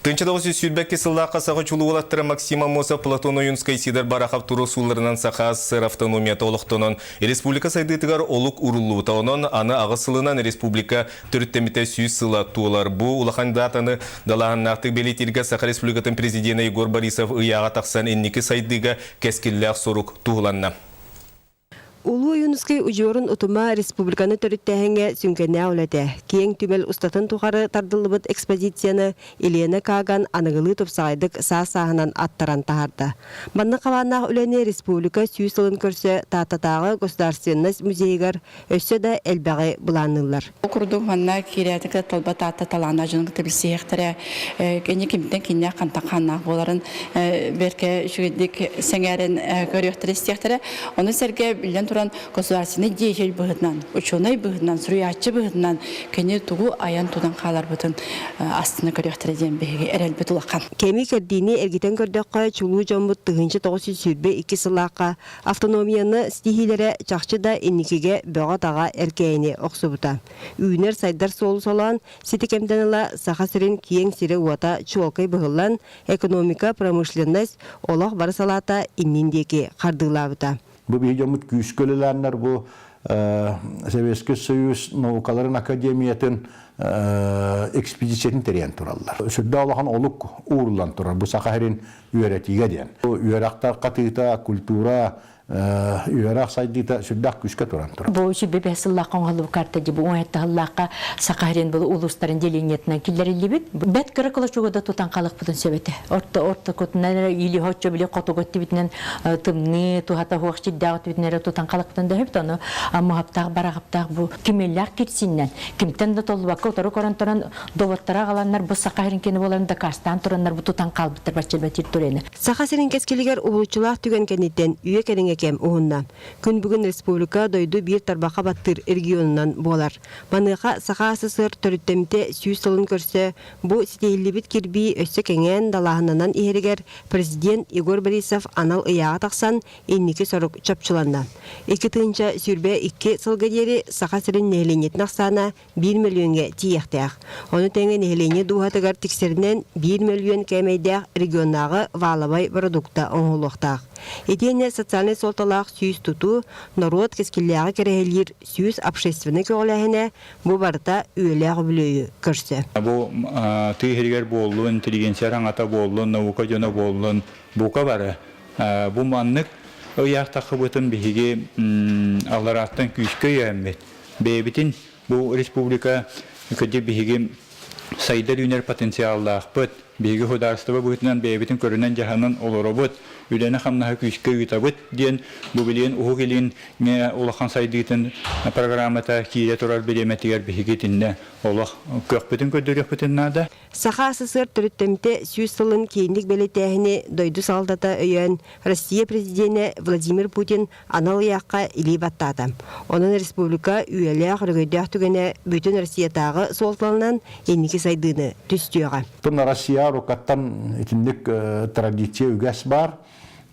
Тынчы 900 сыллаққа сағы чулу олаттыры Максима Моса Платон Оюнскай Сидер Барахав туру суларынан сақаз сыр автономия толықтонын. Республика сайдытығар олық урулу таонын аны ағысылынан республика түріттеміте сүйіз сыла туылар. Бұ улахан датаны далағын нақтық белетірге Саха Республикатын президенті Егор Борисов ұяға тақсан энники сайдыға кәскілләқ сорук туыланна. Улу Юнускай ұжорын ұтыма республиканы төріттәхіңе сүнгенне әуләді. Кейін түмел ұстатын тұғары тардылыбыт экспозицияны Елена Каган анығылы тұпсағайдық сағынан аттаран тағарды. Банны қаваннақ үләне республика сүйісілін көрсе тататағы государственность музейгар өсі да әлбәғі бұланылар. Құрдың ғанна керетігі талба таты талана жының табілсі ектірі кені кемден кенне қантақаннақ оларын берке жүгедік сәңәрін көректірі істектірі. Оны сәрге білден туран государственный деятель быһытынан, ученый быһытынан, суруячы быһытынан кене тугу аян тудан қалар бытын астына көректірден беге әрәлбет улақан. Кеми кәрдейіне әргетен көрдіққа чулу жамбыт тұғыншы 902 сылаққа автономияны стихилері чақчы да енникеге бөға таға әркейіне оқсыбыта. Үйінер сайдар солы солан, сетікемденіла сақа сірін киен сірі уата чуалқай бұғылан экономика, промышленность олақ бары салата инниндеке қардылабыта. Bu bir jamut küskölülerler bu Sovyetski Soyuz Naukaların Akademiyatın ekspedisiyetini tereyen turallar. Sürdü Allah'ın oluk uğurlan turar. Bu Sakarya'nın üyeretiğe diyen. Bu üyeraktar katıta, kultura, üyerak saydıta sürdü küske turan turar. Bu işi bebesillahkan halı kartacı bu oyetta hallaka Sakarya'nın bu ulusların deliniyetinden killeri bit. Bet kırıkla çoğu da tutan kalık budun sebeti. Orta kutunlara ili hoşça bile kotu gotti bitinen tımni tuhata hoşçı dağıt bitnere tutan kalık budun da hep onu muhabtaq baraqıptaq bu kimeller kitsinlen. Kimten de tolu bakı otarı korantaran dovattara qalanlar bu Sakarya'nın kendi bolarında karstan turanlar bu tutan kalbıttır başçılbatir tureni. Sakarya'nın keskiliger uluçular tügenkeninden üye kerine kem uğundan. Gün bugün Respublika doydu bir tarbaqa battır regionundan bolar. Manıqa Sakası sır törüttemite süyüz solun körse bu sitehilli bit kirbi össe kengen dalağınından iheriger Prezident Егор Борисов anal iyağa taqsan enniki soruk çapçılandan. İki tığınca sürbe 2 sılga deri Sakasırın nehlenyet naqsana 1 milyonga tiyekteğ. Onu tenge nehlenye duhatıgar tikserinden 1 milyon kemeydeğ regionağı valabay produkta onğuluqtağ. Etene социальный солталақ сүйіз тұту, народ кескілләғы керехелер сүйіз общественный көғіләхіне бұ барыта өйләғы білөйі көрсі. Бұл түйгергер болуын, интеллигенция аңата болуын, наука жона болуын бұқа бары. Бұл маннық өйяқтақы бұтын бігеге алараттан күйіскі өйәмбет. Бейбітін бұл республика көде бігеге сайдар үнер потенциаллақ бұт. Беги хударстыва бұтынан бейбітін көрінен жағанын олыры бұт. Үләні қамнаға күйіскі үйтабыт ден бұл білен ұғы келен олақан сайдығытын программата кейле тұрар білеметігер бігетінне олақ көкпітін көдірек бүтін нада. Саха СССР түріттемте сүйіз сылын кейіндік бәлетәхіне дойду салдата өйен Россия президенті Владимир Путин анал яққа илей баттады. Оның республика үйелек рөгөйдәқ түгені бүтін Россиятағы солталынан енеке сайдыны түстіуға. Бұны Россия рұқаттан етіндік традиция үгәс бар.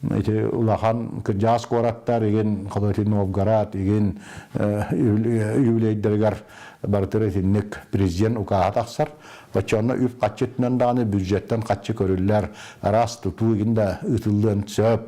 Улахан кыржас кораттар еген Қалатын Новгород еген үйлейдергер бартыры тинник президент укаға тақсар. Бачаны үп қатчетінен даны бюджеттен қатчы көрілер арас тұту егенде ұтылдың сөп.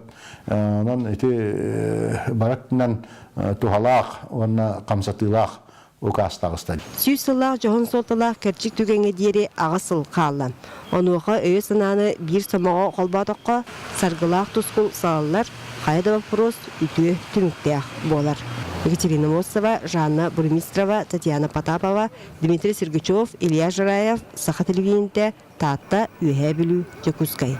Бараттынан тухалақ, оны қамсатылақ Ukastağıstan. Süysıllar johon soltalar kerçik tügenge diyeri ağasıl qallan. Onuğa öye sınanı bir samağa qalbadıqqa sargılaq tuskul sağlar, qayda вопрос ütü tümükteğ bolar. Екатерина Мосова, Жанна Бурмистрова, Татьяна Потапова, Дмитрий Сергачев, Илья Жираев, Саха телевидениеде Татта Үйе білу Якускай.